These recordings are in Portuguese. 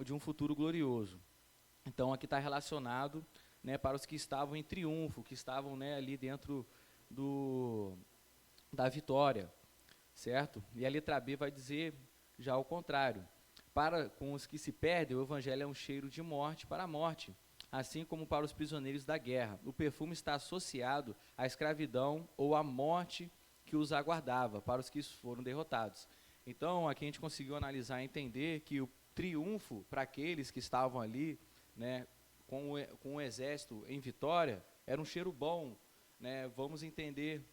de um futuro glorioso. Então, aqui está relacionado, né, para os que estavam em triunfo, que estavam, né, ali dentro da vitória, certo? E a letra B vai dizer já o contrário. Para com os que se perdem, o evangelho é um cheiro de morte para a morte, assim como para os prisioneiros da guerra. O perfume está associado à escravidão ou à morte que os aguardava, para os que foram derrotados. Então, aqui a gente conseguiu analisar e entender que o triunfo para aqueles que estavam ali, né, com o exército em vitória, era um cheiro bom, né? Vamos entender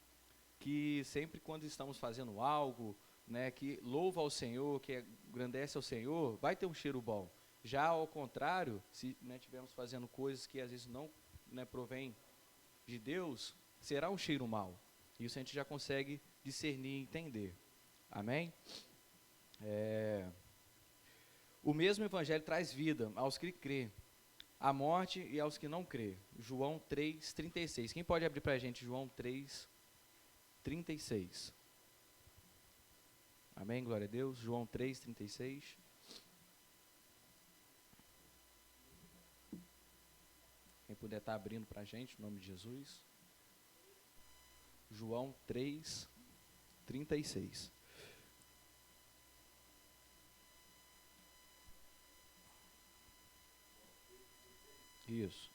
que sempre quando estamos fazendo algo, né, que louva ao Senhor, que engrandece ao Senhor, vai ter um cheiro bom. Já ao contrário, se, né, estivermos fazendo coisas que às vezes não, né, provém de Deus, será um cheiro mau. Isso a gente já consegue discernir e entender. Amém? O mesmo evangelho traz vida aos que crê, à morte e aos que não crê. João 3:36. Quem pode abrir para a gente João 3:36? Amém? Glória a Deus. João 3:36. Quem puder estar abrindo para a gente, em nome de Jesus. João 3:36. Isso.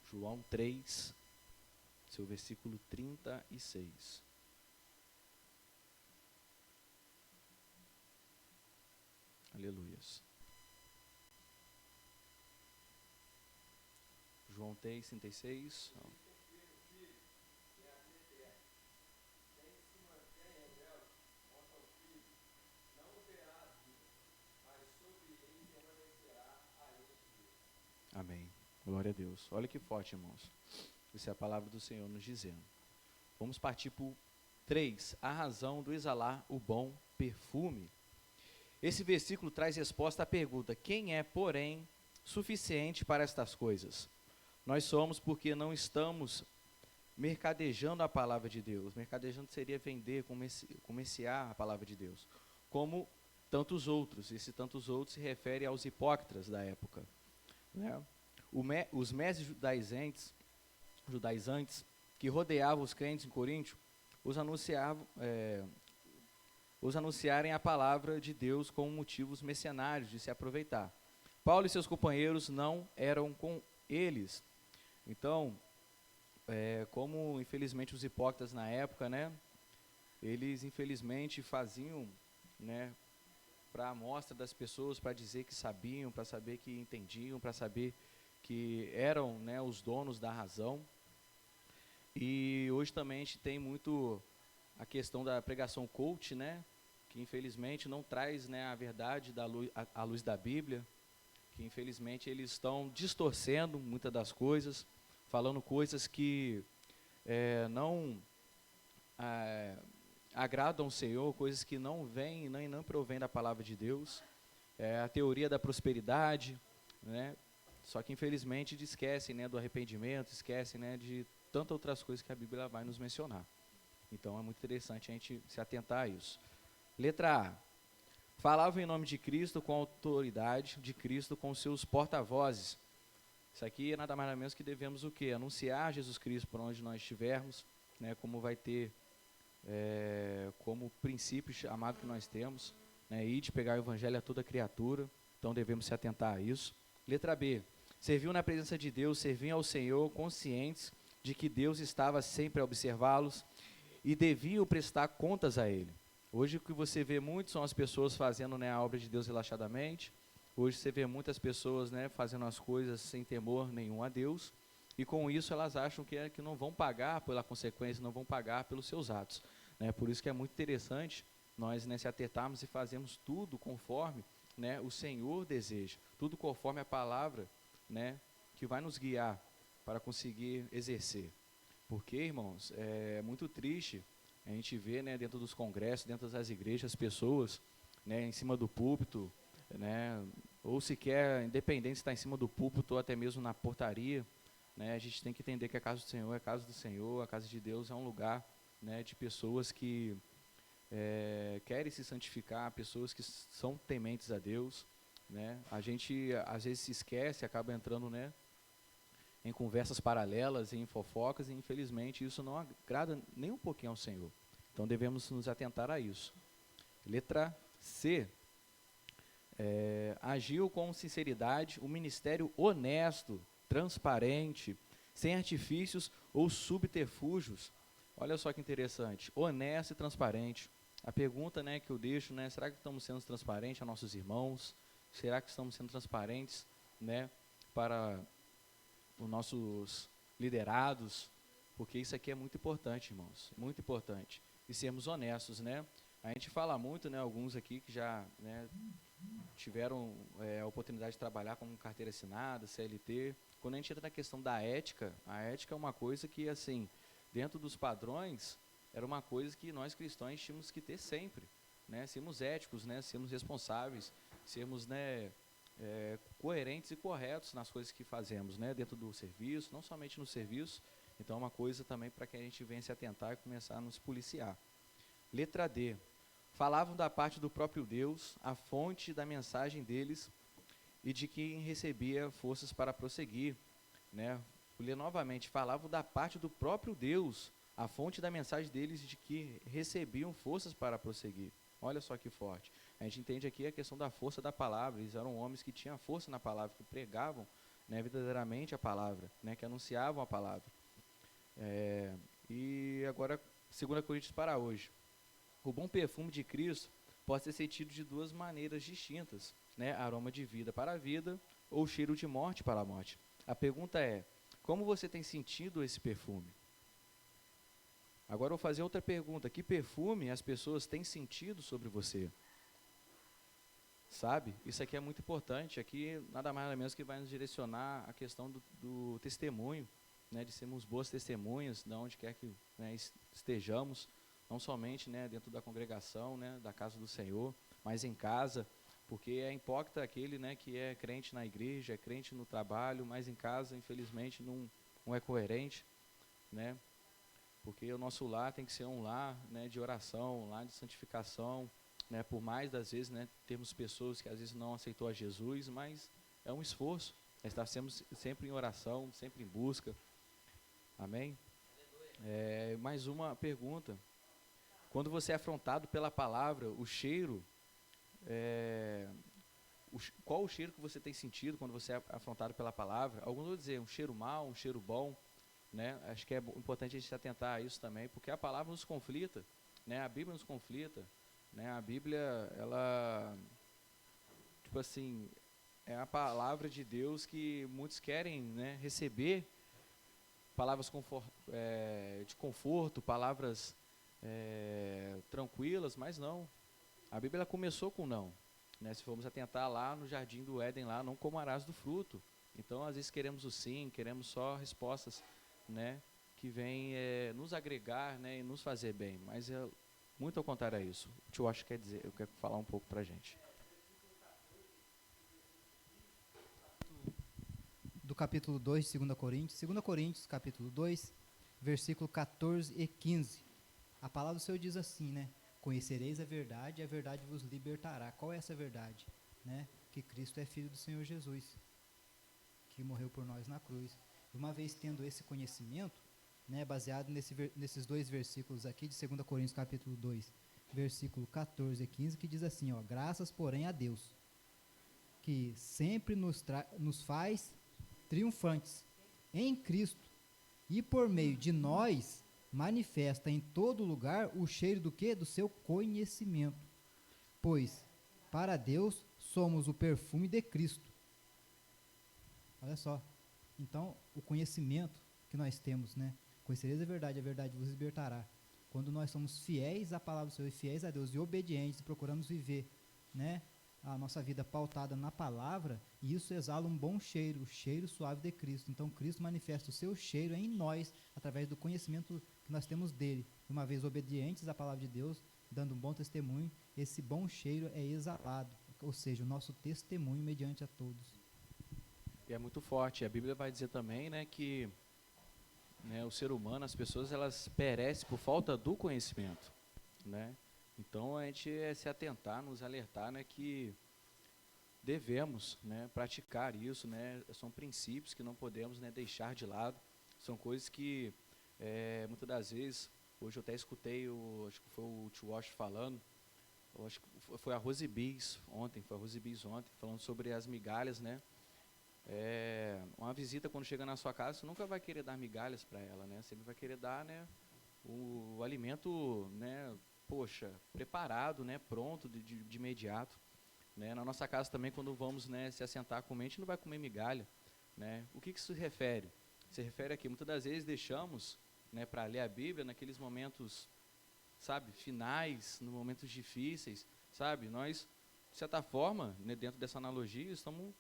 João 3, seu versículo 36. Aleluias. João 3:36. Amém. Glória a Deus. Olha que forte, irmãos. Essa é a palavra do Senhor nos dizendo. Vamos partir para o 3. A razão do exalar o bom perfume. Esse versículo traz resposta à pergunta: quem é, porém, suficiente para estas coisas? Nós somos porque não estamos mercadejando a palavra de Deus. Mercadejando seria vender, comerciar a palavra de Deus. Como tantos outros. Esse tantos outros se refere aos hipócritas da época, né? Os mestres judaizantes que rodeavam os crentes em Coríntio, os anunciarem a palavra de Deus com motivos mercenários de se aproveitar. Paulo e seus companheiros não eram com eles. Então, como infelizmente os hipócritas na época, né, eles infelizmente faziam, né, para a amostra das pessoas, para dizer que sabiam, para saber que entendiam, para saber que eram, né, os donos da razão. E hoje também a gente tem muito a questão da pregação coach, né, que infelizmente não traz, né, a verdade à luz da Bíblia, que infelizmente eles estão distorcendo muitas das coisas, falando coisas que não agradam ao Senhor, coisas que não vêm nem não provêm da palavra de Deus. A teoria da prosperidade, né? Só que infelizmente esquecem, né, do arrependimento, esquecem, né, de tantas outras coisas que a Bíblia vai nos mencionar. Então é muito interessante a gente se atentar a isso. Letra A. Falava em nome de Cristo com a autoridade de Cristo com seus porta-vozes. Isso aqui é nada mais nada menos que devemos o quê? Anunciar Jesus Cristo por onde nós estivermos, né, como vai ter como princípio chamado que nós temos, né, e de pegar o evangelho a toda criatura. Então devemos se atentar a isso. Letra B. Serviu na presença de Deus, serviam ao Senhor conscientes de que Deus estava sempre a observá-los e deviam prestar contas a Ele. Hoje o que você vê muito são as pessoas fazendo, né, a obra de Deus relaxadamente. Hoje você vê muitas pessoas, né, fazendo as coisas sem temor nenhum a Deus. E com isso elas acham que não vão pagar pela consequência, não vão pagar pelos seus atos, né? Por isso que é muito interessante nós, né, se atentarmos e fazermos tudo conforme, né, o Senhor deseja, tudo conforme a palavra, né, que vai nos guiar para conseguir exercer. Porque, irmãos, é muito triste a gente ver, né, dentro dos congressos, dentro das igrejas, pessoas, né, em cima do púlpito, né, ou sequer, independente se está em cima do púlpito ou até mesmo na portaria, né, a gente tem que entender que a casa do Senhor é a casa do Senhor, a casa de Deus é um lugar, né, de pessoas que querem se santificar, pessoas que são tementes a Deus, né? A gente às vezes se esquece, acaba entrando, né, em conversas paralelas, em fofocas, e infelizmente isso não agrada nem um pouquinho ao Senhor. Então devemos nos atentar a isso. Letra C. Agiu com sinceridade, um ministério honesto, transparente, sem artifícios ou subterfúgios. Olha só que interessante, honesto e transparente. A pergunta, né, que eu deixo, né, será que estamos sendo transparentes a nossos irmãos? Será que estamos sendo transparentes, né, para os nossos liderados? Porque isso aqui é muito importante, irmãos, muito importante. E sermos honestos, né? A gente fala muito, né, alguns aqui que já, né, tiveram a oportunidade de trabalhar com carteira assinada, CLT. Quando a gente entra na questão da ética, a ética é uma coisa que, assim, dentro dos padrões, era uma coisa que nós cristãos tínhamos que ter sempre, né? Sermos éticos, né? Sermos responsáveis, sermos, né, coerentes e corretos nas coisas que fazemos, né? Dentro do serviço, não somente no serviço. Então, é uma coisa também para que a gente venha se atentar e começar a nos policiar. Letra D. Falavam da parte do próprio Deus, a fonte da mensagem deles e de quem recebia forças para prosseguir, né? Vou ler novamente. Falavam da parte do próprio Deus, a fonte da mensagem deles e de que recebiam forças para prosseguir. Olha só que forte. A gente entende aqui a questão da força da palavra. Eles eram homens que tinham força na palavra, que pregavam, né, verdadeiramente a palavra, né, que anunciavam a palavra. E agora, 2 Coríntios para hoje. O bom perfume de Cristo pode ser sentido de duas maneiras distintas, né? Aroma de vida para a vida ou cheiro de morte para a morte. A pergunta é, como você tem sentido esse perfume? Agora eu vou fazer outra pergunta. Que perfume as pessoas têm sentido sobre você? Sabe? Isso aqui é muito importante. Aqui nada mais nada menos que vai nos direcionar a questão do testemunho, né? De sermos boas testemunhas, de onde quer que, né, estejamos. Não somente, né, dentro da congregação, né, da casa do Senhor, mas em casa, porque é hipócrita aquele, né, que é crente na igreja, é crente no trabalho, mas em casa, infelizmente, não é coerente, né, porque o nosso lar tem que ser um lar, né, de oração, um lar de santificação, né, por mais das vezes, né, temos pessoas que às vezes não aceitou a Jesus, mas é um esforço, estar sempre em oração, sempre em busca, amém? Mais uma pergunta. Quando você é afrontado pela palavra, o cheiro, qual o cheiro que você tem sentido quando você é afrontado pela palavra? Alguns vão dizer um cheiro mau, um cheiro bom, né? Acho que é importante a gente se atentar a isso também, porque a palavra nos conflita, né? A Bíblia nos conflita, né? A Bíblia, ela, tipo assim, é a palavra de Deus que muitos querem, né, receber, palavras de conforto, palavras tranquilas, mas não. A Bíblia começou com não, né? Se formos atentar lá no jardim do Éden, lá, não comerás do fruto. Então, às vezes queremos o sim, queremos só respostas, né, que vêm nos agregar, né, e nos fazer bem. Mas muito ao contrário a isso. O tio acho que eu quero falar um pouco para a gente. Do capítulo 2 de 2 Coríntios. 2 Coríntios, capítulo 2, versículo 14 e 15. A palavra do Senhor diz assim, né? Conhecereis a verdade vos libertará. Qual é essa verdade? Né? Que Cristo é filho do Senhor Jesus, que morreu por nós na cruz. E uma vez tendo esse conhecimento, né, baseado nesses dois versículos aqui de 2 Coríntios capítulo 2, versículo 14 e 15, que diz assim, ó, graças, porém, a Deus, que sempre nos faz triunfantes em Cristo, e por meio de nós manifesta em todo lugar o cheiro do quê? Do seu conhecimento. Pois, para Deus, somos o perfume de Cristo. Olha só. Então, o conhecimento que nós temos, né? Conhecereis a verdade vos libertará. Quando nós somos fiéis à palavra do Senhor, fiéis a Deus e obedientes, e procuramos viver, né, a nossa vida pautada na palavra, e isso exala um bom cheiro, o cheiro suave de Cristo. Então, Cristo manifesta o seu cheiro em nós, através do conhecimento que nós temos dele. Uma vez obedientes à palavra de Deus, dando um bom testemunho, esse bom cheiro é exalado, ou seja, o nosso testemunho mediante a todos. E é muito forte. A Bíblia vai dizer também, né, que, né, o ser humano, as pessoas, elas perecem por falta do conhecimento, né? Então, a gente se atentar, nos alertar, né, que devemos, né, praticar isso, né, são princípios que não podemos, né, deixar de lado, são coisas que, muitas das vezes, hoje eu até escutei, acho que foi o Tio Wash falando, eu acho que foi a Rose Bis ontem, falando sobre as migalhas, né, uma visita quando chega na sua casa, você nunca vai querer dar migalhas para ela, né, sempre vai querer dar, né, o alimento, né, poxa, preparado, né, pronto, de imediato. Né? Na nossa casa também, quando vamos, né, se assentar a comer, a gente não vai comer migalha. Né? O que isso se refere? Se refere a que muitas das vezes deixamos, né, para ler a Bíblia naqueles momentos, sabe, finais, nos momentos difíceis, sabe? Nós, de certa forma, né, dentro dessa analogia, estamos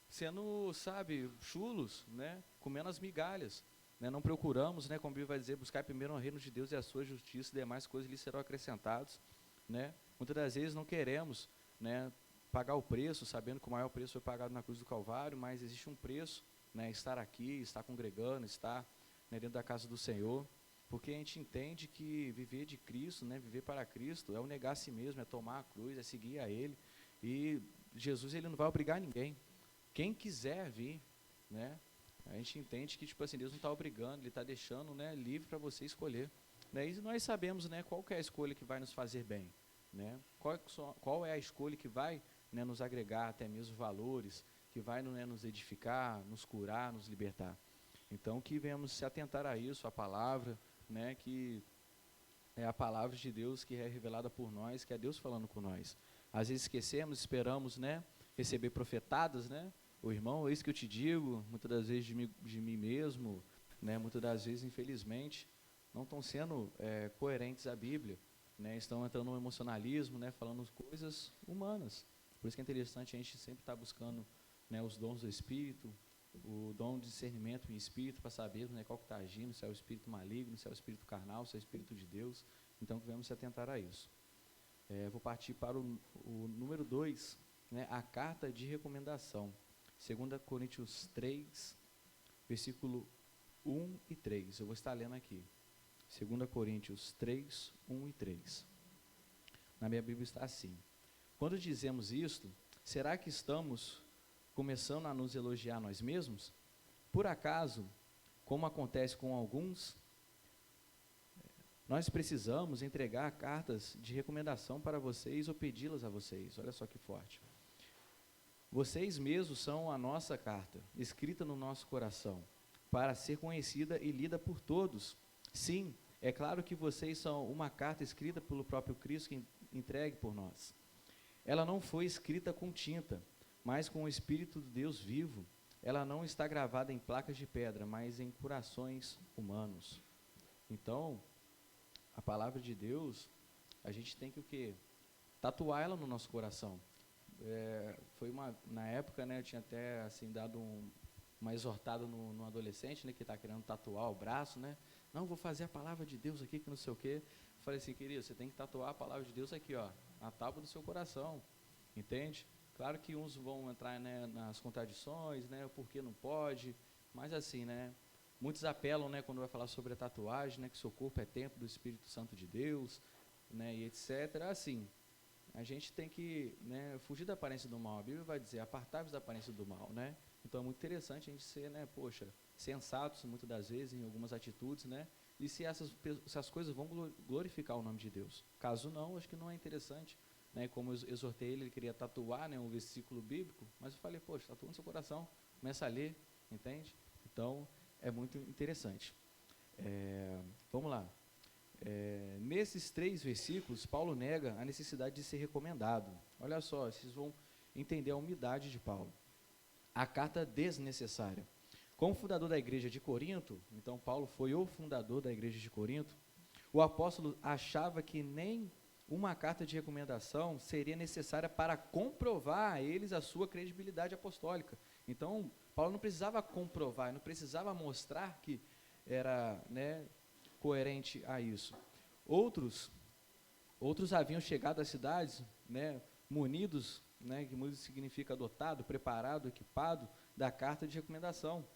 sendo, sabe, chulos, né, comendo as migalhas. Né? Não procuramos, né, como a Bíblia vai dizer, buscar primeiro o reino de Deus e a sua justiça, e demais coisas lhes serão acrescentadas. Né? Muitas das vezes não queremos, né, pagar o preço, sabendo que o maior preço foi pagado na cruz do Calvário, mas existe um preço, né, estar aqui, estar congregando, estar, né, dentro da casa do Senhor, porque a gente entende que viver de Cristo, né, viver para Cristo, é o negar a si mesmo, é tomar a cruz, é seguir a Ele, e Jesus, Ele não vai obrigar ninguém. Quem quiser vir, né, a gente entende que, tipo assim, Deus não está obrigando, Ele está deixando, né, livre para você escolher. Né, e nós sabemos, né, qual que é a escolha que vai nos fazer bem. Né? Qual é a escolha que vai, né, nos agregar até mesmo valores, que vai, né, nos edificar, nos curar, nos libertar. Então, que venhamos se atentar a isso, a palavra, né, que é a palavra de Deus que é revelada por nós, que é Deus falando com nós. Às vezes esquecemos, esperamos, né, receber profetadas, né? O irmão, é isso que eu te digo, muitas das vezes de mim mesmo, né, muitas das vezes, infelizmente, não estão sendo coerentes à Bíblia. Né, estão entrando no emocionalismo, né, falando coisas humanas. Por isso que é interessante a gente sempre estar buscando, né, os dons do Espírito, o dom de discernimento em Espírito, para saber, né, qual que está agindo, se é o Espírito maligno, se é o Espírito carnal, se é o Espírito de Deus. Então, devemos se atentar a isso. Vou partir para o número 2, né, a carta de recomendação. 2 Coríntios 3, versículo 1 e 3. Eu vou estar lendo aqui. 2 Coríntios 3, 1 e 3. Na minha Bíblia está assim: quando dizemos isto, será que estamos começando a nos elogiar nós mesmos? Por acaso, como acontece com alguns, nós precisamos entregar cartas de recomendação para vocês ou pedi-las a vocês. Olha só que forte. Vocês mesmos são a nossa carta, escrita no nosso coração, para ser conhecida e lida por todos. Sim, é claro que vocês são uma carta escrita pelo próprio Cristo que entregue por nós. Ela não foi escrita com tinta, mas com o Espírito de Deus vivo. Ela não está gravada em placas de pedra, mas em corações humanos. Então, a palavra de Deus, a gente tem que o quê? Tatuar ela no nosso coração. Na época, né, eu tinha até assim, dado uma exortada no adolescente, né, que está querendo tatuar o braço, né? Não, vou fazer a palavra de Deus aqui, que não sei o quê. Falei assim, querido, você tem que tatuar a palavra de Deus aqui, ó, na tábua do seu coração, entende? Claro que uns vão entrar, né, nas contradições, né, o porquê não pode, mas assim, né, muitos apelam, né, quando vai falar sobre a tatuagem, né, que seu corpo é templo do Espírito Santo de Deus, né, e etc. Assim, a gente tem que, né, fugir da aparência do mal. A Bíblia vai dizer, apartai-vos da aparência do mal, né? Então é muito interessante a gente ser, né, poxa, sensatos muitas das vezes em algumas atitudes, né? E se essas coisas vão glorificar o nome de Deus. Caso não, acho que não é interessante, né? Como eu exortei ele queria tatuar, né, um versículo bíblico, mas eu falei, poxa, tatua no seu coração, começa a ler, entende? Então é muito interessante. Vamos lá. Nesses 3 versículos, Paulo nega a necessidade de ser recomendado. Olha só, vocês vão entender a humildade de Paulo. A carta desnecessária. Como fundador da igreja de Corinto, então Paulo foi o fundador da igreja de Corinto, o apóstolo achava que nem uma carta de recomendação seria necessária para comprovar a eles a sua credibilidade apostólica. Então, Paulo não precisava comprovar, não precisava mostrar que era, né, coerente a isso. Outros haviam chegado às cidades, né, munidos, né, que munido significa dotado, preparado, equipado, da carta de recomendação,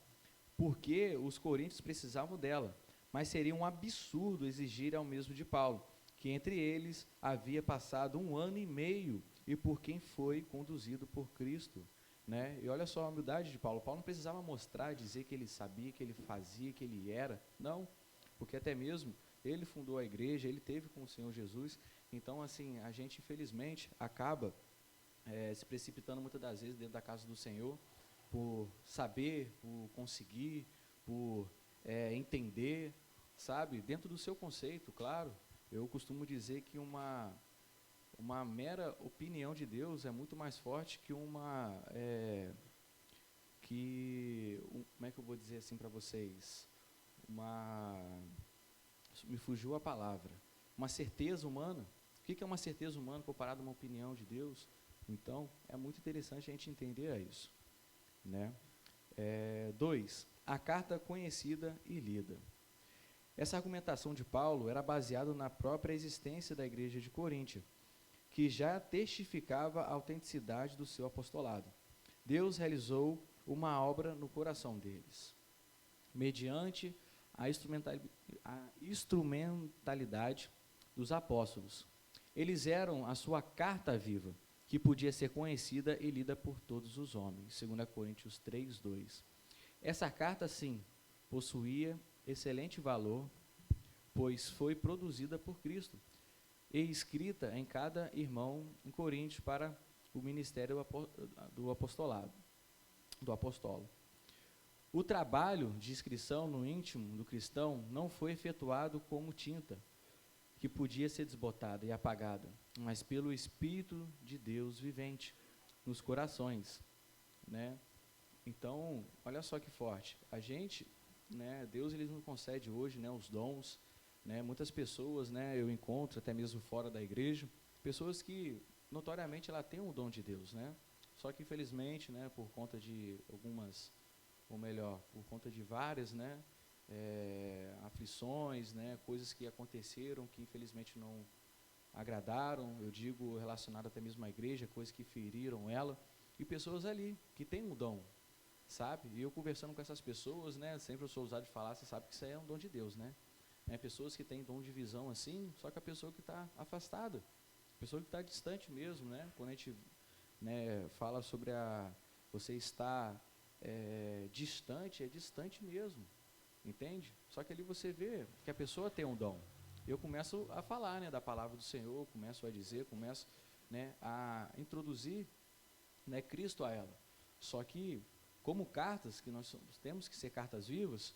porque os coríntios precisavam dela, mas seria um absurdo exigir ao mesmo de Paulo. que entre eles havia passado 1 ano e meio e por quem foi conduzido por Cristo. Né? E olha só a humildade de Paulo. Paulo não precisava mostrar, dizer que ele sabia, que ele fazia, que ele era. Não, porque até mesmo ele fundou a igreja, ele teve com o Senhor Jesus. Então, assim, a gente infelizmente acaba se precipitando muitas das vezes dentro da casa do Senhor, por saber, por conseguir, por entender, sabe? Dentro do seu conceito, claro. Eu costumo dizer que uma mera opinião de Deus é muito mais forte que como é que eu vou dizer assim para vocês? Me fugiu a palavra. Uma certeza humana. O que é uma certeza humana comparada a uma opinião de Deus? Então, é muito interessante a gente entender isso. Né? 2. A carta conhecida e lida. Essa argumentação de Paulo era baseada na própria existência da igreja de Coríntio, que já testificava a autenticidade do seu apostolado. Deus realizou uma obra no coração deles, mediante a instrumentalidade dos apóstolos. Eles eram a sua carta viva, que podia ser conhecida e lida por todos os homens, 2 Coríntios 3, 2. Essa carta, sim, possuía excelente valor, pois foi produzida por Cristo e escrita em cada irmão em Coríntios para o ministério do apostolado, do apóstolo. O trabalho de inscrição no íntimo do cristão não foi efetuado como tinta, que podia ser desbotada e apagada, mas pelo Espírito de Deus vivente nos corações, né? Então, olha só que forte. A gente, né, Deus ele nos concede hoje, né, os dons, né? Muitas pessoas, né, eu encontro até mesmo fora da igreja, pessoas que notoriamente ela tem um dom de Deus, né? Só que infelizmente, né, por conta de algumas, ou melhor, por conta de várias, né, aflições, né, coisas que aconteceram que infelizmente não agradaram, eu digo relacionado até mesmo à igreja, coisas que feriram ela, e pessoas ali que têm um dom, sabe? E eu conversando com essas pessoas, né, sempre eu sou ousado de falar, você sabe que isso aí é um dom de Deus, né? Pessoas que têm dom de visão assim, só que a pessoa que está afastada, a pessoa que está distante mesmo, né? Quando a gente, né, fala sobre você estar distante, é distante mesmo, entende? Só que ali você vê que a pessoa tem um dom. Eu começo a falar, né, da palavra do Senhor, começo a dizer, começo, né, a introduzir, né, Cristo a ela. Só que, como cartas, que nós temos que ser cartas vivas,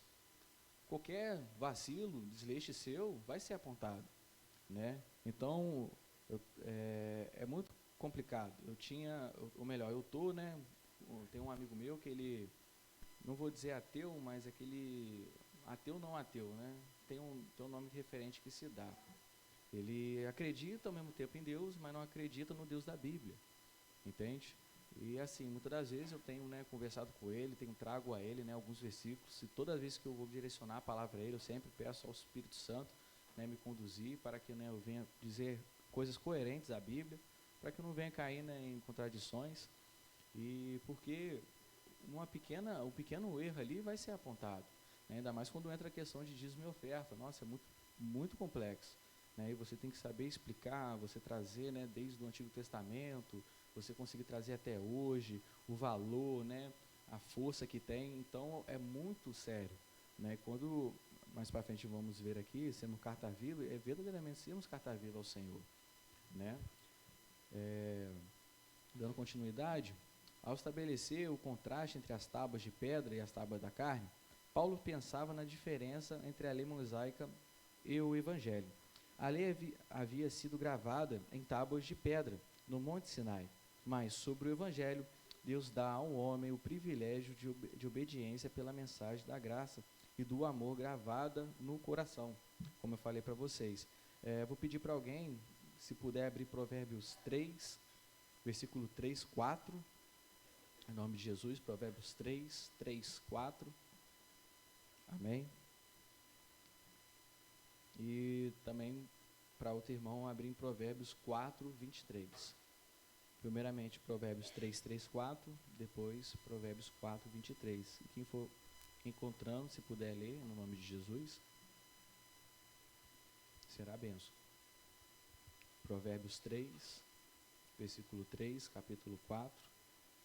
qualquer vacilo, desleixo seu, vai ser apontado, né? Então, é muito complicado. Tenho um amigo meu que ele, não vou dizer ateu, mas aquele ateu não ateu, né? Tem um nome referente que se dá. Ele acredita ao mesmo tempo em Deus, mas não acredita no Deus da Bíblia, entende? E assim, muitas das vezes eu tenho, né, conversado com ele, trago a ele, né, alguns versículos, e toda vez que eu vou direcionar a palavra a ele, eu sempre peço ao Espírito Santo, né, me conduzir para que, né, eu venha dizer coisas coerentes à Bíblia, para que eu não venha cair, né, em contradições, e porque um pequeno erro ali vai ser apontado, né, ainda mais quando entra a questão de dízimo e oferta. Nossa, é muito, muito complexo, né, e você tem que saber explicar, você trazer, né, desde o Antigo Testamento, você conseguir trazer até hoje o valor, né, a força que tem. Então é muito sério, né? Quando mais para frente vamos ver aqui, sendo carta viva, verdadeiramente sermos carta viva ao Senhor, né? Dando continuidade, ao estabelecer o contraste entre as tábuas de pedra e as tábuas da carne, Paulo pensava na diferença entre a lei mosaica e o Evangelho. A lei havia sido gravada em tábuas de pedra no Monte Sinai, mas sobre o Evangelho, Deus dá ao homem o privilégio de obediência pela mensagem da graça e do amor gravada no coração, como eu falei para vocês. Vou pedir para alguém, se puder abrir Provérbios 3, versículo 3, 4, em nome de Jesus, Provérbios 3, 3, 4, amém? E também para outro irmão abrir em Provérbios 4, 23. Primeiramente Provérbios 3, 3, 4, depois Provérbios 4, 23. E quem for encontrando, se puder ler, no nome de Jesus, será benção. Provérbios 3, versículo 3, capítulo 4,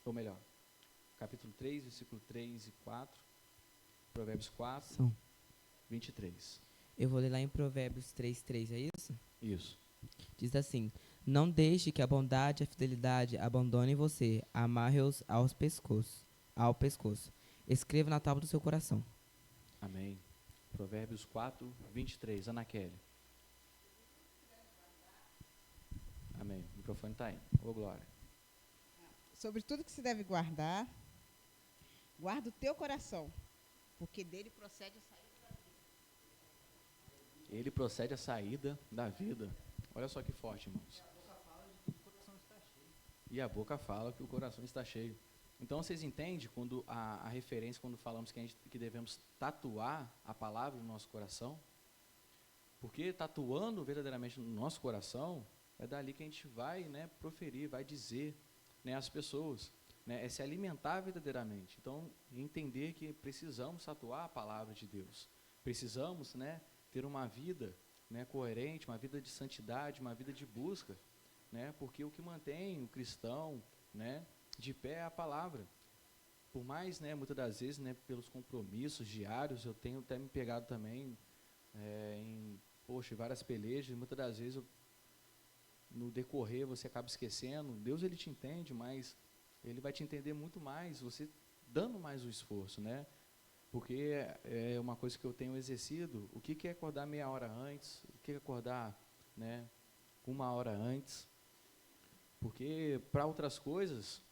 ou melhor, capítulo 3, versículo 3 e 4, Provérbios 4, São. 23. Eu vou ler lá em Provérbios 3:3, é isso? Isso. Diz assim: Não deixe que a bondade e a fidelidade abandonem você, amarre-os ao pescoço. Escreva na tábua do seu coração. Amém. Provérbios 4, 23. Ana Kelly. Amém. O microfone está aí. Ô, Glória. Sobre tudo que se deve guardar, guarda o teu coração, porque dele procede a saída da vida. Ele procede a saída da vida. Olha só que forte, irmãos. E a boca fala que o coração está cheio. Então, vocês entendem quando a referência, quando falamos que devemos tatuar a palavra no nosso coração? Porque tatuando verdadeiramente no nosso coração, é dali que a gente vai, né, proferir, vai dizer, né, às pessoas, né, é se alimentar verdadeiramente. Então, entender que precisamos tatuar a palavra de Deus. Precisamos, né, ter uma vida, né, coerente, uma vida de santidade, uma vida de busca, né, porque o que mantém o cristão, né, de pé é a palavra. Por mais, né, muitas das vezes, né, pelos compromissos diários, eu tenho até me pegado também em várias pelejas, e muitas das vezes no decorrer você acaba esquecendo. Deus, ele te entende, mas ele vai te entender muito mais, você dando mais o esforço, né? Porque é uma coisa que eu tenho exercido. O que é acordar meia hora antes? O que é acordar, né, 1 hora antes? Porque para outras coisas,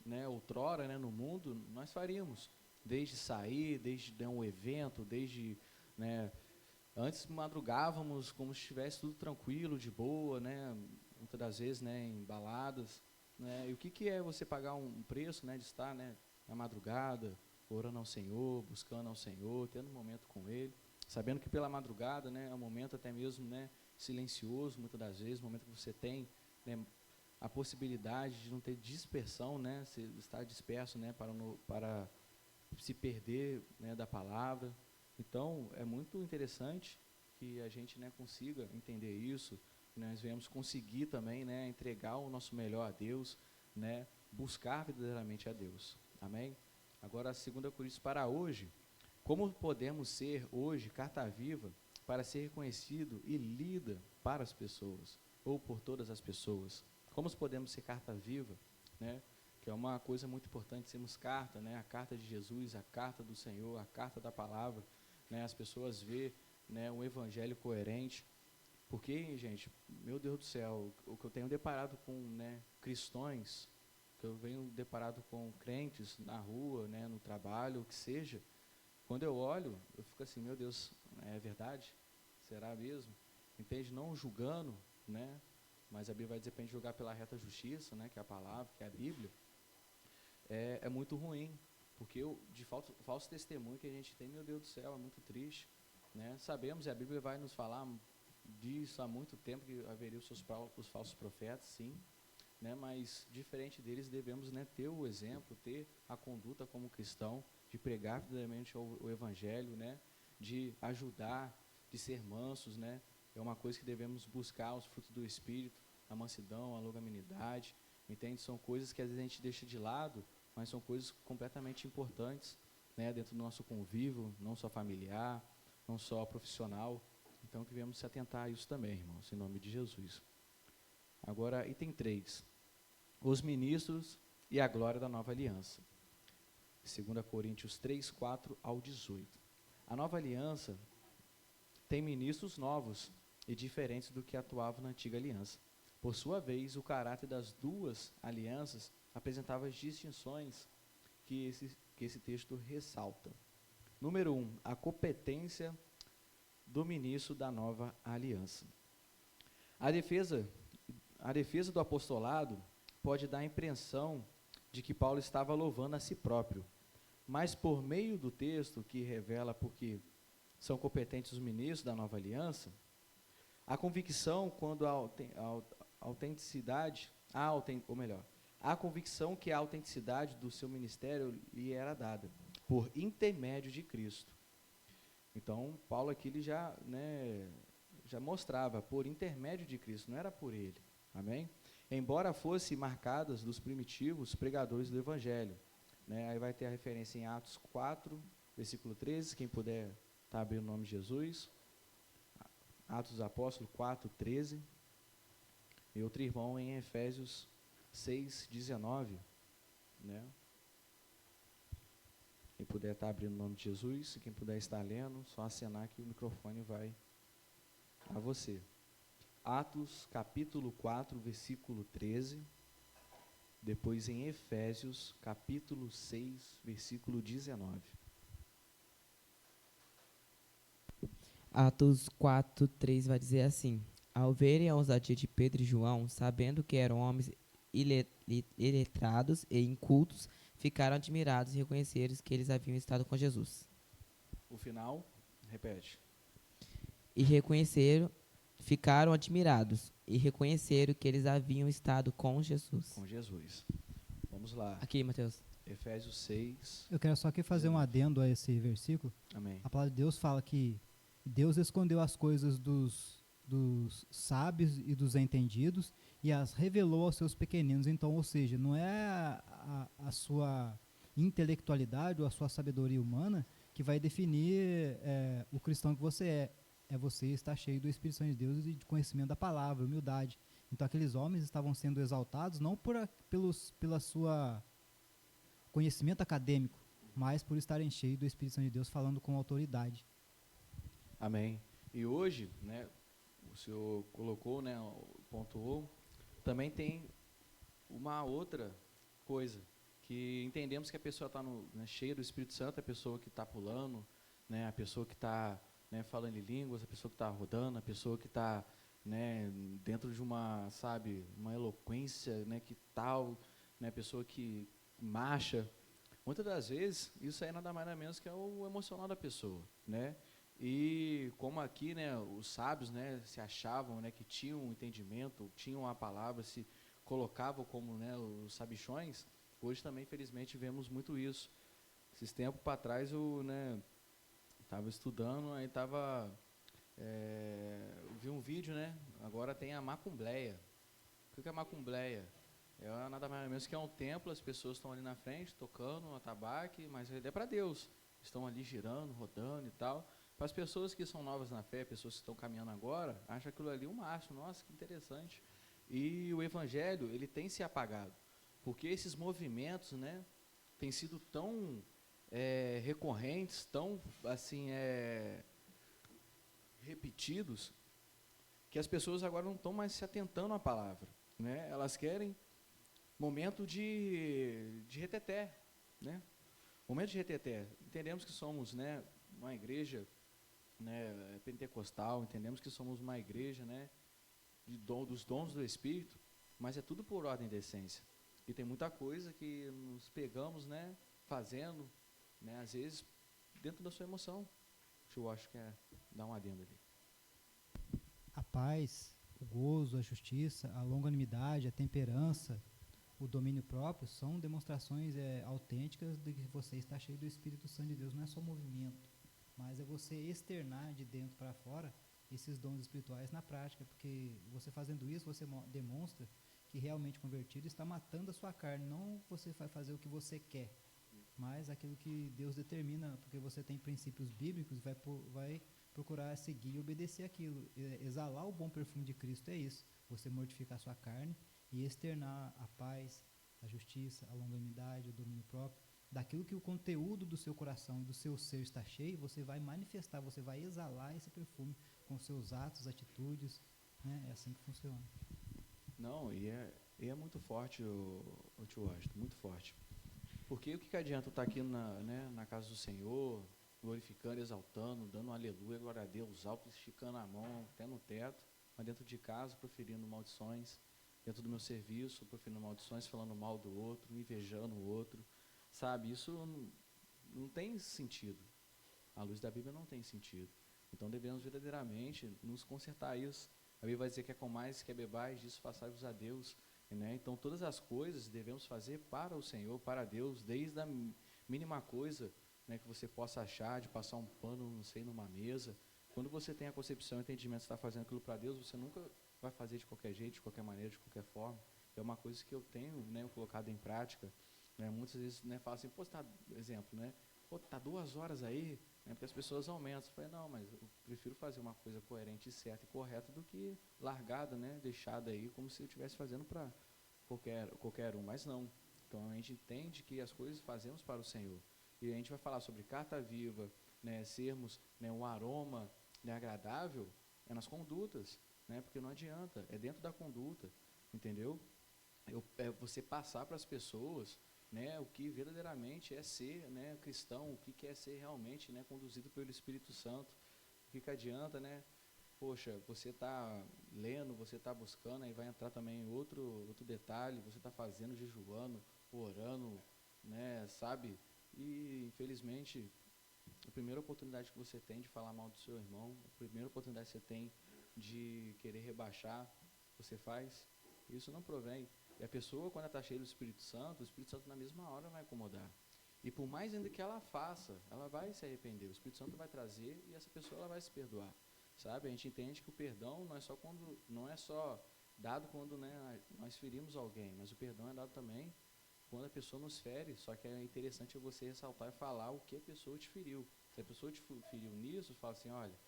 né, outrora, né, no mundo, nós faríamos. Desde sair, desde dar um evento, desde, né, antes madrugávamos como se estivesse tudo tranquilo, de boa, né, muitas das vezes, né, em baladas, né, e o que é você pagar um preço, né, de estar, né, na madrugada, orando ao Senhor, buscando ao Senhor, tendo um momento com Ele, sabendo que pela madrugada, né, é um momento até mesmo, né, silencioso, muitas das vezes, um momento que você tem, né, a possibilidade de não ter dispersão, né, estar disperso, né, para se perder, né, da palavra. Então, é muito interessante que a gente, né, consiga entender isso, que nós venhamos conseguir também, né, entregar o nosso melhor a Deus, né, buscar verdadeiramente a Deus. Amém? Agora, a 2 Coríntios para hoje, como podemos ser hoje carta viva para ser reconhecido e lida para as pessoas, ou por todas as pessoas? Como podemos ser carta viva, né? Que é uma coisa muito importante, sermos carta, né? A carta de Jesus, a carta do Senhor, a carta da palavra, né? As pessoas vê, né, um evangelho coerente. Porque, gente, meu Deus do céu, o que eu tenho deparado com, né, cristãos, que eu venho deparado com crentes na rua, né, no trabalho, o que seja, quando eu olho, eu fico assim, meu Deus, é verdade? Será mesmo? Entende? Não julgando, né? Mas a Bíblia vai dizer para a gente julgar pela reta justiça, né, que é a palavra, que é a Bíblia, é muito ruim, porque de falso testemunho que a gente tem, meu Deus do céu, é muito triste, né? Sabemos, e a Bíblia vai nos falar disso há muito tempo, que haveria os falsos profetas, sim, né? Mas diferente deles, devemos, né, ter o exemplo, ter a conduta como cristão, de pregar verdadeiramente o Evangelho, né, de ajudar, de ser mansos, né? É uma coisa que devemos buscar, os frutos do Espírito, a mansidão, a longanimidade, entende? São coisas que às vezes a gente deixa de lado, mas são coisas completamente importantes, né, dentro do nosso convívio, não só familiar, não só profissional. Então, que devemos se atentar a isso também, irmãos, em nome de Jesus. Agora, item 3, os ministros e a glória da nova aliança. 2 Coríntios 3, 4 ao 18. A nova aliança tem ministros novos e diferentes do que atuavam na antiga aliança. Por sua vez, o caráter das duas alianças apresentava as distinções que esse texto ressalta. Número 1, a competência do ministro da nova aliança. A defesa do apostolado pode dar a impressão de que Paulo estava louvando a si próprio, mas por meio do texto que revela porque são competentes os ministros da nova aliança, a convicção quando a convicção que a autenticidade do seu ministério lhe era dada por intermédio de Cristo. Então, Paulo aqui ele já, né, já mostrava por intermédio de Cristo, não era por ele. Amém? Embora fosse marcadas dos primitivos pregadores do Evangelho. Né? Aí vai ter a referência em Atos 4, versículo 13, quem puder estar abrindo o nome de Jesus. Atos dos Apóstolos 4, 13. E outro irmão em Efésios 6, 19. Né? Quem puder estar abrindo o nome de Jesus, quem puder estar lendo, só acenar que o microfone vai a você. Atos capítulo 4, versículo 13. Depois em Efésios capítulo 6, versículo 19. Atos 4, 3 vai dizer assim: Ao verem a ousadia de Pedro e João, sabendo que eram homens iletrados e incultos, ficaram admirados e reconheceram que eles haviam estado com Jesus. O final, repete. Ficaram admirados e reconheceram que eles haviam estado com Jesus. Com Jesus. Vamos lá. Aqui, Mateus. Efésios 6. Eu quero só aqui fazer um adendo a esse versículo. Amém. A palavra de Deus fala que Deus escondeu as coisas dos sábios e dos entendidos e as revelou aos seus pequeninos. Então, ou seja, não é a sua intelectualidade ou a sua sabedoria humana que vai definir o cristão que você é. É você estar cheio do Espírito Santo de Deus e de conhecimento da palavra, humildade. Então, aqueles homens estavam sendo exaltados não pela sua conhecimento acadêmico, mas por estarem cheios do Espírito Santo de Deus, falando com autoridade. Amém. E hoje, né, o senhor colocou, né, pontuou, também tem uma outra coisa, que entendemos que a pessoa está cheia do Espírito Santo, a pessoa que está pulando, né, a pessoa que está, né, falando em línguas, a pessoa que está rodando, a pessoa que está, né, dentro de uma, sabe, uma eloquência, né, que tal, né, a pessoa que marcha. Muitas das vezes, isso aí nada mais nada menos que é o emocional da pessoa, né? E como aqui, né, os sábios, né, se achavam, né, que tinham um entendimento, tinham a palavra, se colocavam como, né, os sabichões, hoje também, infelizmente, vemos muito isso. Esses tempos para trás, eu, né, estava estudando, aí vi um vídeo, né, agora tem a macumbleia. O que é a macumbleia? É nada mais ou menos que é um templo, as pessoas estão ali na frente, tocando um atabaque, mas é para Deus. Estão ali girando, rodando e tal. Para as pessoas que são novas na fé, pessoas que estão caminhando agora, acham aquilo ali um máximo. Nossa, que interessante. E o evangelho, ele tem se apagado. Porque esses movimentos, né, têm sido tão recorrentes, tão, assim, repetidos, que as pessoas agora não estão mais se atentando à palavra. Né? Elas querem momento de reteté, né? Momento de reteté. Entendemos que somos, né, uma igreja, né, pentecostal, entendemos que somos uma igreja, né, dos dons do Espírito, mas é tudo por ordem de essência. E tem muita coisa que nos pegamos, né, fazendo, né, às vezes, dentro da sua emoção. Eu acho que dar um adendo ali. A paz, o gozo, a justiça, a longanimidade, a temperança, o domínio próprio são demonstrações autênticas de que você está cheio do Espírito Santo de Deus. Não é só movimento, mas é você externar de dentro para fora esses dons espirituais na prática, porque você fazendo isso, você demonstra que realmente convertido está matando a sua carne. Não você vai fazer o que você quer, mas aquilo que Deus determina, porque você tem princípios bíblicos, vai procurar seguir e obedecer aquilo. Exalar o bom perfume de Cristo é isso, você mortificar a sua carne e externar a paz, a justiça, a longanimidade, o domínio próprio. Daquilo que o conteúdo do seu coração e do seu ser está cheio, você vai manifestar, você vai exalar esse perfume com seus atos, atitudes, né? É assim que funciona. Não, e é muito forte, o tio Washington, muito forte. Porque o que adianta eu estar aqui na casa do Senhor, glorificando, exaltando, dando um aleluia, glória a Deus, alto, esticando a mão, até no teto, mas dentro de casa, proferindo maldições, dentro do meu serviço, proferindo maldições, falando mal do outro, invejando o outro, sabe? Isso não tem sentido. À luz da Bíblia não tem sentido. Então devemos verdadeiramente nos consertar isso. A Bíblia vai dizer que é com mais que é bebais, disso façai-vos a Deus. Né? Então todas as coisas devemos fazer para o Senhor, para Deus, desde a mínima coisa, né, que você possa achar, de passar um pano, não sei, numa mesa, quando você tem a concepção e entendimento que você está fazendo aquilo para Deus, você nunca vai fazer de qualquer jeito, de qualquer maneira, de qualquer forma. É uma coisa que eu tenho, né, colocado em prática, né, muitas vezes, né, falam assim, pô, você tá, exemplo, né, pô, tá 2 horas aí, né, porque as pessoas aumentam. Eu falei, não, mas eu prefiro fazer uma coisa coerente, certa e correta do que largada, né, deixada aí como se eu estivesse fazendo para qualquer um, mas não. Então a gente entende que as coisas fazemos para o Senhor. E a gente vai falar sobre carta viva, né, sermos, né, um aroma, né, agradável, é nas condutas, né, porque não adianta, é dentro da conduta, entendeu? É você passar para as pessoas, né, o que verdadeiramente é ser, né, cristão, o que é ser realmente, né, conduzido pelo Espírito Santo. O que adianta, né? Poxa, você está lendo, você está buscando, aí vai entrar também outro detalhe, você está fazendo, jejuando, orando, né, sabe? E, infelizmente, a primeira oportunidade que você tem de falar mal do seu irmão, a primeira oportunidade que você tem de querer rebaixar, você faz, isso não provém. E a pessoa, quando ela está cheia do Espírito Santo, o Espírito Santo na mesma hora vai incomodar. E por mais ainda que ela faça, ela vai se arrepender, o Espírito Santo vai trazer e essa pessoa ela vai se perdoar. Sabe? A gente entende que o perdão não é só dado quando, né, nós ferimos alguém, mas o perdão é dado também quando a pessoa nos fere. Só que é interessante você ressaltar e falar o que a pessoa te feriu. Se a pessoa te feriu nisso, fala assim, olha,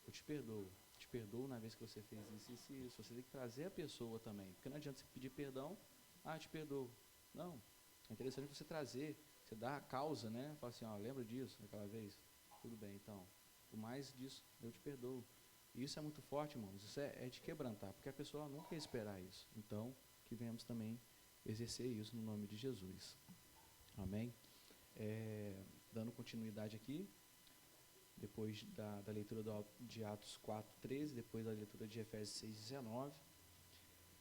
eu te perdoo na vez que você fez isso e isso. Você tem que trazer a pessoa também, porque não adianta você pedir perdão, eu te perdoo. Não, é interessante você trazer, você dá a causa, né, fala assim, ó, lembra disso daquela vez? Tudo bem, então. Por mais disso, eu te perdoo. E isso é muito forte, irmãos. Isso é de quebrantar, porque a pessoa nunca ia esperar isso. Então, que venhamos também exercer isso no nome de Jesus. Amém? Dando continuidade aqui, depois da leitura de Atos 4:13, depois da leitura de Efésios 6:19.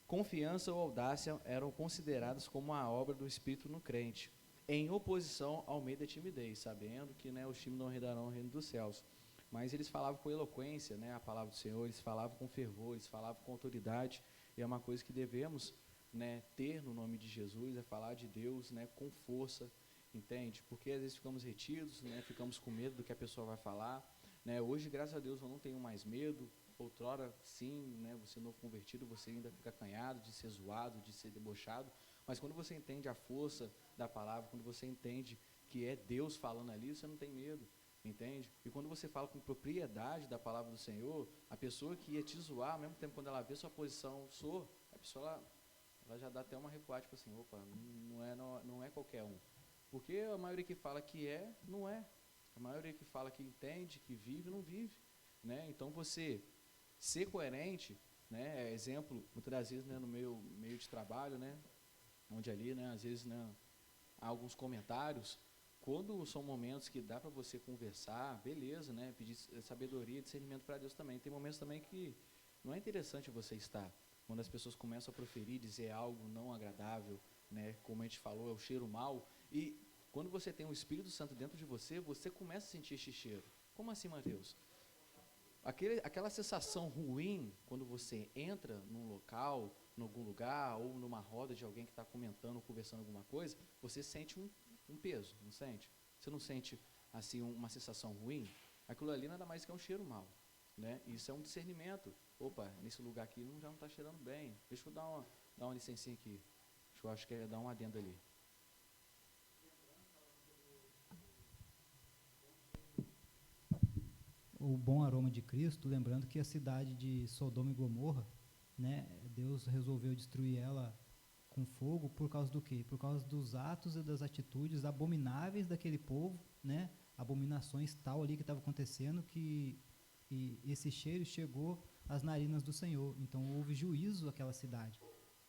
Confiança ou audácia eram consideradas como a obra do Espírito no crente, em oposição ao medo e timidez, sabendo que, né, os tímidos não herdarão o reino dos céus. Mas eles falavam com eloquência, né, a palavra do Senhor, eles falavam com fervor, eles falavam com autoridade, e é uma coisa que devemos, né, ter no nome de Jesus, é falar de Deus, né, com força, entende? Porque às vezes ficamos retidos, né, ficamos com medo do que a pessoa vai falar, né? Hoje, graças a Deus, eu não tenho mais medo. Outrora, sim, né, você novo convertido, você ainda fica acanhado de ser zoado, de ser debochado, mas quando você entende a força da palavra, quando você entende que é Deus falando ali, você não tem medo. Entende? E quando você fala com propriedade da palavra do Senhor, a pessoa que ia te zoar, ao mesmo tempo quando ela vê sua posição, a pessoa ela já dá até uma recuada, tipo assim, opa, não é qualquer um. Porque a maioria que fala que não é. A maioria que fala que entende, que vive, não vive. Né? Então você ser coerente, né, exemplo, muitas das vezes, né, no meio de trabalho, né, onde ali, né, às vezes, né, há alguns comentários. Quando são momentos que dá para você conversar, beleza, né? Pedir sabedoria e discernimento para Deus também. Tem momentos também que não é interessante você estar. Quando as pessoas começam a proferir, dizer algo não agradável, né? Como a gente falou, é o cheiro mau. E quando você tem o Espírito Santo dentro de você, você começa a sentir esse cheiro. Como assim, Mateus? Aquela sensação ruim, quando você entra num local, em algum lugar, ou numa roda de alguém que está comentando, conversando alguma coisa, você sente um peso, não sente? Você não sente assim uma sensação ruim? Aquilo ali nada mais que é um cheiro mau, né? Isso é um discernimento. Opa, nesse lugar aqui já não está cheirando bem. Deixa eu dar uma licencinha aqui. Eu acho que é dar um adendo ali. O bom aroma de Cristo, lembrando que a cidade de Sodoma e Gomorra, né, Deus resolveu destruir ela com fogo por causa do quê? Por causa dos atos e das atitudes abomináveis daquele povo, né? Abominações tal ali que estava acontecendo que esse cheiro chegou às narinas do Senhor. Então houve juízo àquela cidade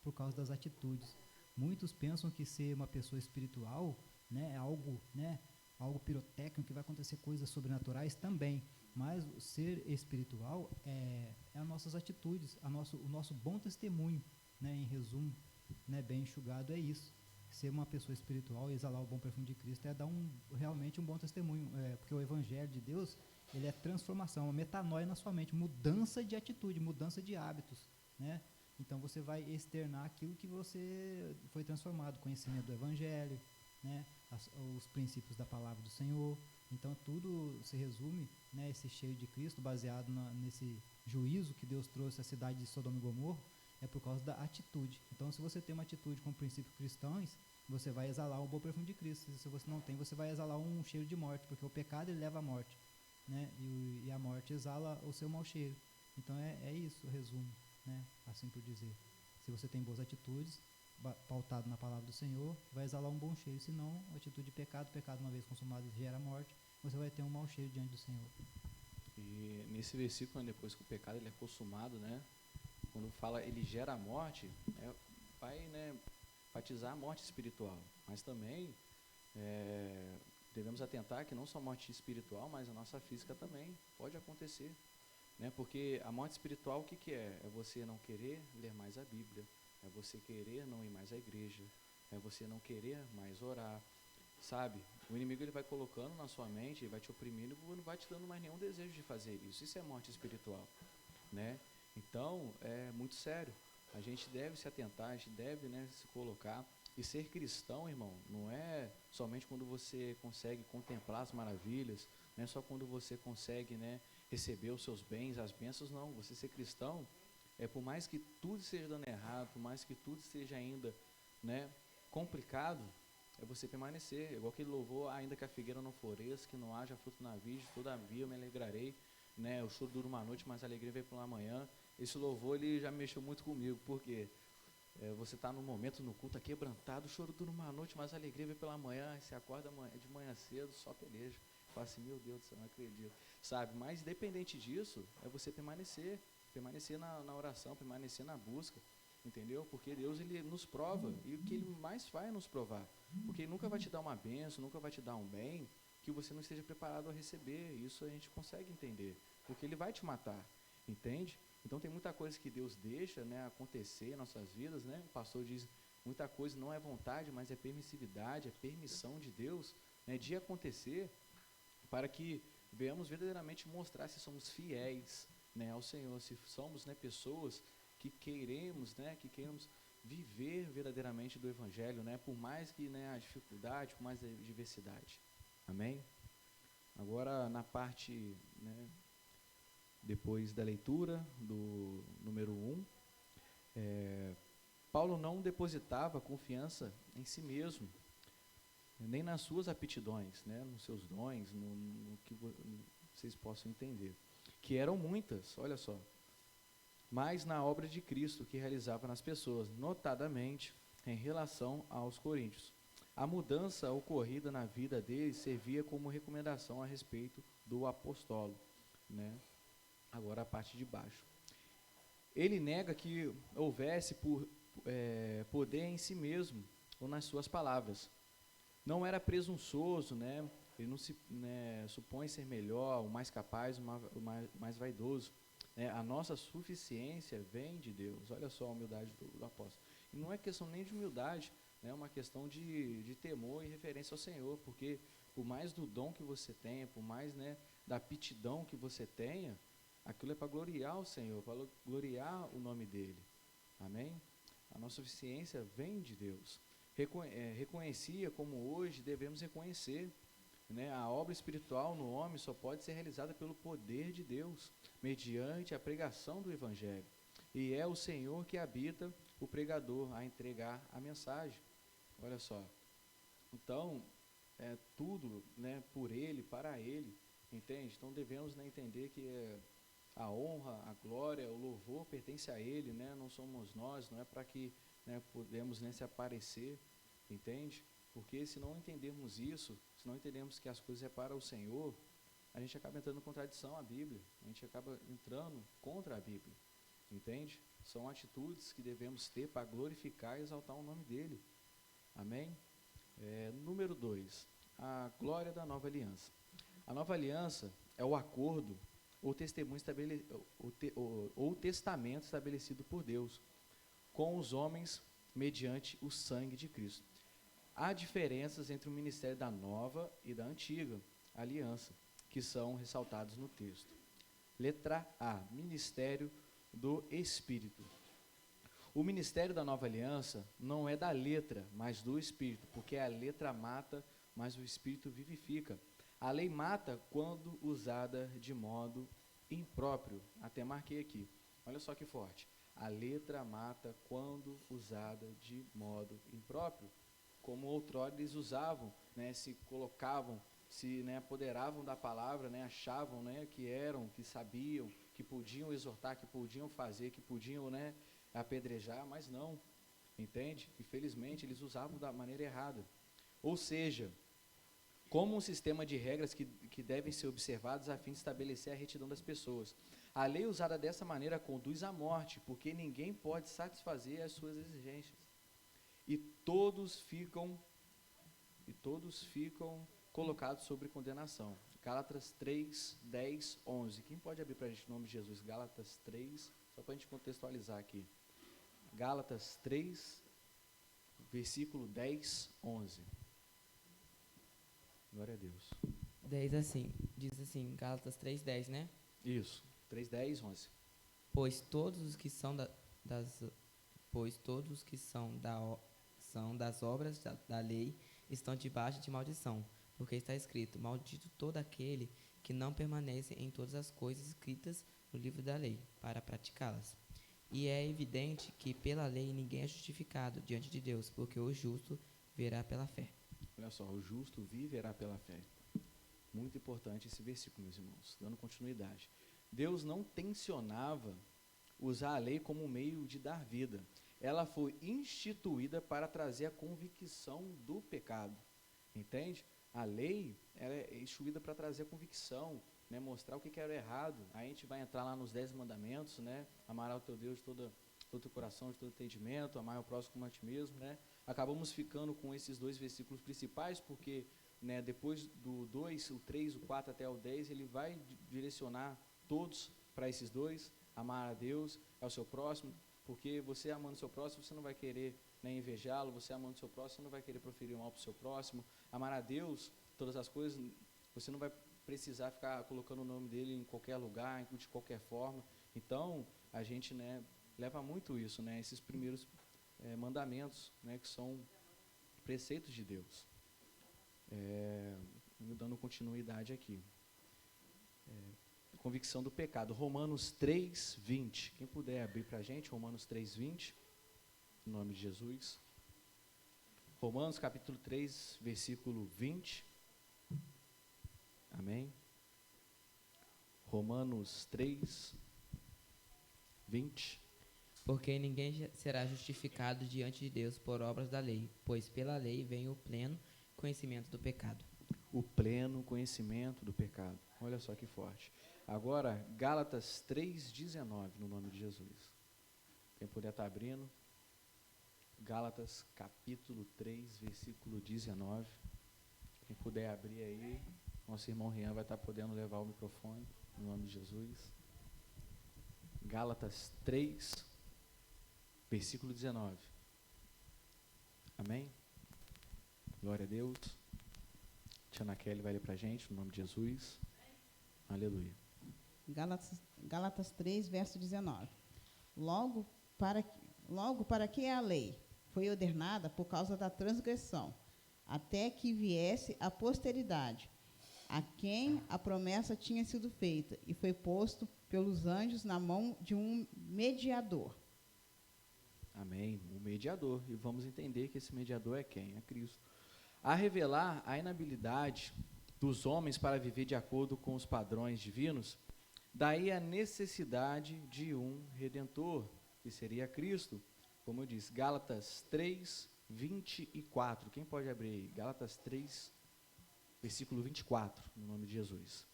por causa das atitudes. Muitos pensam que ser uma pessoa espiritual, né, é algo, né, algo pirotécnico, que vai acontecer coisas sobrenaturais também. Mas ser espiritual é as nossas atitudes, o nosso bom testemunho, né, em resumo, né, bem enxugado, é isso. Ser uma pessoa espiritual e exalar o bom perfume de Cristo é dar realmente um bom testemunho, porque o Evangelho de Deus, ele é transformação, uma metanoia na sua mente, mudança de atitude, mudança de hábitos, né? Então você vai externar aquilo que você foi transformado, conhecimento do Evangelho, né, os princípios da palavra do Senhor. Então tudo se resume, né, esse cheio de Cristo, baseado nesse juízo que Deus trouxe à cidade de Sodoma e Gomorra, é por causa da atitude. Então, se você tem uma atitude com princípios cristãos, você vai exalar o bom perfume de Cristo. Se você não tem, você vai exalar um cheiro de morte, porque o pecado ele leva à morte, né? E a morte exala o seu mau cheiro. Então é isso o resumo, né? Assim por dizer. Se você tem boas atitudes, pautado na palavra do Senhor, vai exalar um bom cheiro. Se não, atitude de pecado, pecado uma vez consumado gera morte, você vai ter um mau cheiro diante do Senhor. E nesse versículo, depois que o pecado ele é consumado, né? Quando fala ele gera a morte, vai, né, batizar a morte espiritual. Mas também devemos atentar que não só a morte espiritual, mas a nossa física também pode acontecer. Né? Porque a morte espiritual, o que, que é? É você não querer ler mais a Bíblia, é você querer não ir mais à igreja, é você não querer mais orar, sabe? O inimigo ele vai colocando na sua mente, ele vai te oprimindo e não vai te dando mais nenhum desejo de fazer isso. Isso é morte espiritual, né? Então, é muito sério. A gente deve se atentar, a gente deve, né, se colocar. E ser cristão, irmão, não é somente quando você consegue contemplar as maravilhas, não é só quando você consegue, né, receber os seus bens, as bênçãos, não. Você ser cristão, por mais que tudo esteja dando errado, por mais que tudo esteja ainda, né, complicado, é você permanecer. Igual aquele louvor, ainda que a figueira não floresça, que não haja fruto na vide, todavia eu me alegrarei. Né, o choro dura uma noite, mas a alegria vem pela manhã. Esse louvor ele já mexeu muito comigo, porque você está num momento no culto quebrantado, o choro dura uma noite, mas a alegria vem pela manhã. Você acorda de manhã cedo, só peleja. Fala assim, meu Deus do céu, não acredito, sabe? Mas independente disso, é você permanecer na oração, permanecer na busca, entendeu? Porque Deus ele nos prova, e o que Ele mais faz é nos provar, porque Ele nunca vai te dar uma bênção, nunca vai te dar um bem que você não esteja preparado a receber. Isso a gente consegue entender, porque Ele vai te matar, entende? Então tem muita coisa que Deus deixa, né, acontecer em nossas vidas, né? O pastor diz, muita coisa não é vontade, mas é permissividade, é permissão de Deus, né, de acontecer, para que venhamos verdadeiramente mostrar se somos fiéis, né, ao Senhor, se somos, né, pessoas que queremos viver verdadeiramente do Evangelho, né, por mais que, né, a dificuldade, por mais a diversidade. Amém? Agora, na parte, né, depois da leitura do número 1, Paulo não depositava confiança em si mesmo, nem nas suas aptidões, né, nos seus dons, no que vocês possam entender, que eram muitas, olha só, mas na obra de Cristo que realizava nas pessoas, notadamente em relação aos coríntios. A mudança ocorrida na vida deles servia como recomendação a respeito do apóstolo, né? Agora a parte de baixo. Ele nega que houvesse poder em si mesmo ou nas suas palavras. Não era presunçoso, né? Ele não se supõe ser melhor, o mais capaz, o mais vaidoso. A nossa suficiência vem de Deus. Olha só a humildade do apóstolo. E não é questão nem de humildade, é uma questão de temor e referência ao Senhor, porque por mais do dom que você tenha, por mais, né, da aptidão que você tenha, aquilo é para gloriar o Senhor, para gloriar o nome dEle. Amém? A nossa suficiência vem de Deus. Reconhecia como hoje devemos reconhecer, né, a obra espiritual no homem só pode ser realizada pelo poder de Deus, mediante a pregação do Evangelho. E é o Senhor que habita o pregador a entregar a mensagem. Olha só. Então, é tudo, né, por Ele, para Ele, entende? Então devemos, né, entender que a honra, a glória, o louvor pertence a Ele, né? Não somos nós, não é para que, né, podemos, né, se aparecer, entende? Porque se não entendermos isso, se não entendermos que as coisas é para o Senhor, a gente acaba entrando em contradição à Bíblia, a gente acaba entrando contra a Bíblia, entende? São atitudes que devemos ter para glorificar e exaltar o nome dEle. Amém? Número 2, a glória da nova aliança. A nova aliança é o acordo ou testemunho ou testamento estabelecido por Deus com os homens mediante o sangue de Cristo. Há diferenças entre o ministério da nova e da antiga aliança, que são ressaltados no texto. Letra A, ministério do Espírito. O ministério da nova aliança não é da letra, mas do Espírito, porque a letra mata, mas o Espírito vivifica. A lei mata quando usada de modo impróprio. Até marquei aqui. Olha só que forte. A letra mata quando usada de modo impróprio. Como outrora eles usavam, né, se colocavam, se, né, apoderavam da palavra, né, achavam, né, que eram, que sabiam, que podiam exortar, que podiam fazer, que podiam, né, apedrejar, mas não, entende? Infelizmente eles usavam da maneira errada. Ou seja, como um sistema de regras que devem ser observadas a fim de estabelecer a retidão das pessoas. A lei usada dessa maneira conduz à morte, porque ninguém pode satisfazer as suas exigências. E todos ficam colocados sobre condenação. Gálatas 3, 10, 11. Quem pode abrir para a gente o nome de Jesus? Gálatas 3, só para a gente contextualizar aqui. Gálatas 3, versículo 10, 11. Glória a Deus. 10 assim, diz assim, Gálatas 3:10, né? Isso, 3, 10, 11. Pois todos os que são são das obras da lei estão debaixo de maldição, porque está escrito: maldito todo aquele que não permanece em todas as coisas escritas no livro da lei, para praticá-las. E é evidente que pela lei ninguém é justificado diante de Deus, porque o justo verá pela fé. Olha só, o justo viverá pela fé. Muito importante esse versículo, meus irmãos, dando continuidade. Deus não tensionava usar a lei como um meio de dar vida. Ela foi instituída para trazer a convicção do pecado, entende? A lei é instituída para trazer a convicção, né, mostrar o que era errado. Aí a gente vai entrar lá nos 10 mandamentos, né, amar o teu Deus de todo o teu coração, de todo entendimento, amar o próximo como a ti mesmo, né. Acabamos ficando com esses dois versículos principais, porque, né, depois do 2, o 3, o 4 até o 10, ele vai direcionar todos para esses dois, amar a Deus, ao seu próximo, porque você amando o seu próximo, você não vai querer, né, invejá-lo, você amando o seu próximo, você não vai querer proferir mal para o seu próximo. Amar a Deus, todas as coisas, você não vai precisar ficar colocando o nome dele em qualquer lugar, de qualquer forma. Então, a gente, né, leva muito isso, né, esses primeiros mandamentos, né, que são preceitos de Deus. Dando continuidade aqui. Convicção do pecado. Romanos 3, 20. Quem puder abrir para a gente, Romanos 3, 20. Em nome de Jesus. Romanos capítulo 3, versículo 20. Amém. Romanos 3, 20. Porque ninguém será justificado diante de Deus por obras da lei, pois pela lei vem o pleno conhecimento do pecado. O pleno conhecimento do pecado. Olha só que forte. Agora, Gálatas 3,19, no nome de Jesus. Quem puder estar abrindo. Gálatas capítulo 3, versículo 19. Quem puder abrir aí, nosso irmão Rian vai estar podendo levar o microfone, no nome de Jesus. Gálatas 3, versículo 19. Amém? Glória a Deus. Tiana Kelly vai ler para a gente, no nome de Jesus. Aleluia. Gálatas 3, verso 19. Logo para que a lei foi ordenada por causa da transgressão, até que viesse a posteridade, a quem a promessa tinha sido feita, e foi posto pelos anjos na mão de um mediador. Amém. O mediador. E vamos entender que esse mediador é quem? É Cristo. A revelar a inabilidade dos homens para viver de acordo com os padrões divinos, daí a necessidade de um Redentor, que seria Cristo. Como eu disse, Gálatas 3, 24. Quem pode abrir aí? Gálatas 3, versículo 24, no nome de Jesus.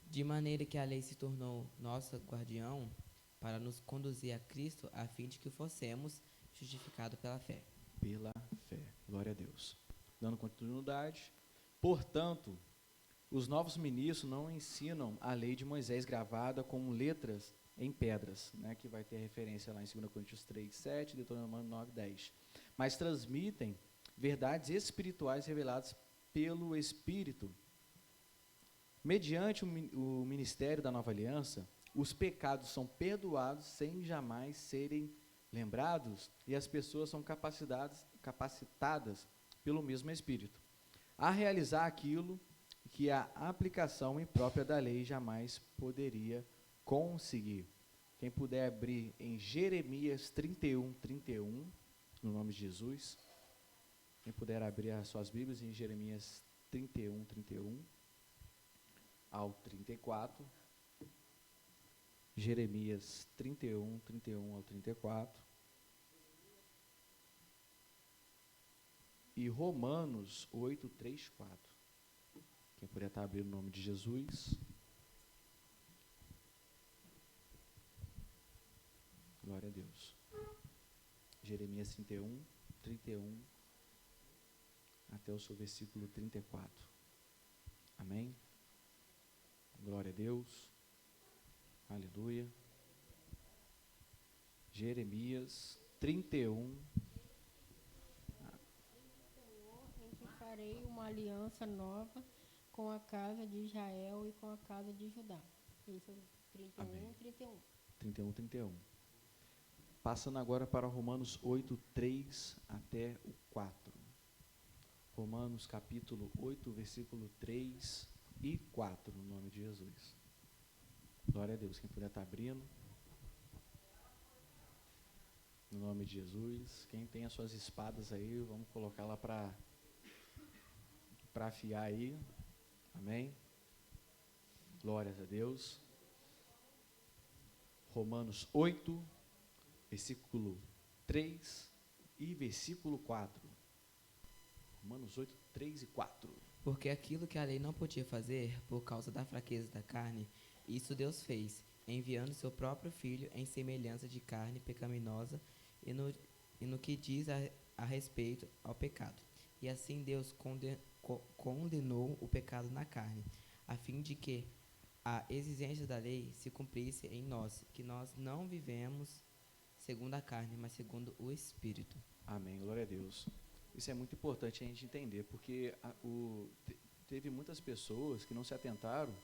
De maneira que a lei se tornou nossa guardião para nos conduzir a Cristo, a fim de que fossemos justificados pela fé. Pela fé. Glória a Deus. Dando continuidade. Portanto, os novos ministros não ensinam a lei de Moisés gravada com letras em pedras, né, que vai ter referência lá em 2 Coríntios 3, 7, Deuteronômio 9, 10. Mas transmitem verdades espirituais reveladas pelo Espírito. Mediante o ministério da nova aliança, os pecados são perdoados sem jamais serem lembrados, e as pessoas são capacitadas pelo mesmo Espírito. a realizar aquilo que a aplicação imprópria da lei jamais poderia conseguir. Quem puder abrir em Jeremias 31, no nome de Jesus. Quem puder abrir as suas Bíblias em Jeremias 31 ao 34. Jeremias 31 ao 34. E Romanos 8, 3, 4. Quem puder estar abrindo o nome de Jesus. Glória a Deus. Jeremias 31 até o seu versículo 34. Amém? Glória a Deus. Aleluia. Jeremias 31. Em que farei uma aliança nova com a casa de Israel e com a casa de Judá. Isso, 31, Amém. 31. 31. Passando agora para Romanos 8, 3 até o 4. Romanos capítulo 8, versículo 3 e 4, no nome de Jesus. Glória a Deus. Quem puder estar abrindo. No nome de Jesus. Quem tem as suas espadas aí, vamos colocar lá para afiar aí. Amém? Glórias a Deus. Romanos 8, versículo 3 e versículo 4. Romanos 8, 3 e 4. Porque aquilo que a lei não podia fazer, por causa da fraqueza da carne, isso Deus fez, enviando seu próprio Filho em semelhança de carne pecaminosa e no que diz a respeito ao pecado. E assim Deus condenou o pecado na carne, a fim de que a exigência da lei se cumprisse em nós, que nós não vivemos segundo a carne, mas segundo o Espírito. Amém, glória a Deus. Isso é muito importante a gente entender, porque teve muitas pessoas que não se atentaram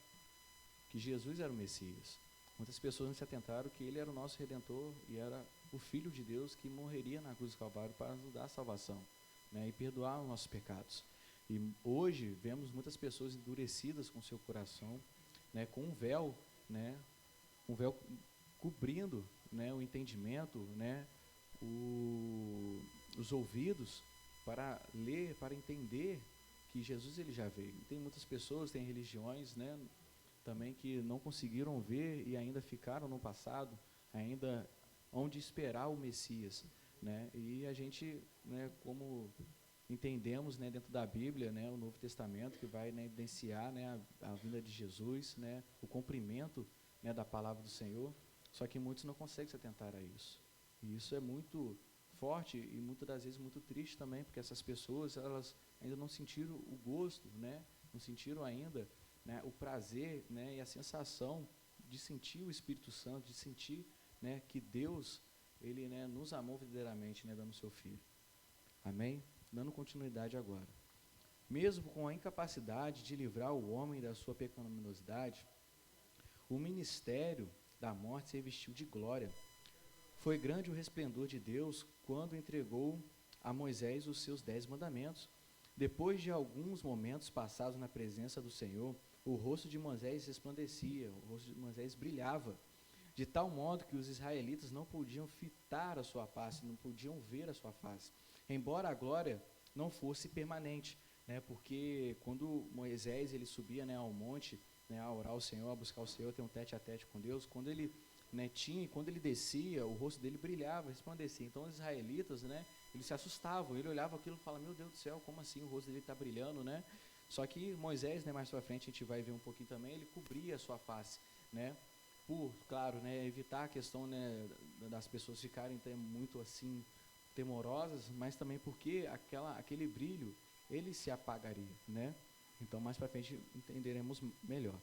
que Jesus era o Messias. Muitas pessoas não se atentaram que ele era o nosso Redentor e era o Filho de Deus que morreria na cruz do Calvário para nos dar a salvação, né, e perdoar os nossos pecados. E hoje vemos muitas pessoas endurecidas com seu coração, né, com um véu cobrindo, né, o entendimento, né, os ouvidos para ler, para entender que Jesus ele já veio. Tem muitas pessoas, tem religiões, né, também que não conseguiram ver e ainda ficaram no passado, ainda onde esperar o Messias, né? E a gente, né, como entendemos, né, dentro da Bíblia, né, o Novo Testamento que vai, né, evidenciar, né, a vinda de Jesus, né, o cumprimento, né, da palavra do Senhor. Só que muitos não conseguem se atentar a isso. E isso é muito forte e muitas das vezes muito triste também, porque essas pessoas, elas ainda não sentiram o gosto, né, não sentiram ainda, né, o prazer, né, e a sensação de sentir o Espírito Santo, de sentir, né, que Deus, ele, né, nos amou verdadeiramente, né, dando o seu Filho. Amém? Dando continuidade agora. Mesmo com a incapacidade de livrar o homem da sua pecaminosidade, o ministério da morte se revestiu de glória. Foi grande o resplendor de Deus quando entregou a Moisés os seus 10 mandamentos. Depois de alguns momentos passados na presença do Senhor, o rosto de Moisés resplandecia, o rosto de Moisés brilhava, de tal modo que os israelitas não podiam fitar a sua face, não podiam ver a sua face, embora a glória não fosse permanente, né, porque quando Moisés ele subia, né, ao monte, né, a orar ao Senhor, a buscar o Senhor, ter um tete a tete com Deus, quando ele, né, quando ele descia, o rosto dele brilhava, resplandecia. Então os israelitas, né, eles se assustavam, ele olhava aquilo e falava, meu Deus do céu, como assim o rosto dele está brilhando, né? Só que Moisés, né, mais para frente a gente vai ver um pouquinho também, ele cobria a sua face, né, por, claro, né, evitar a questão, né, das pessoas ficarem muito assim temorosas, mas também porque aquele brilho, ele se apagaria, né? Então mais para frente entenderemos melhor.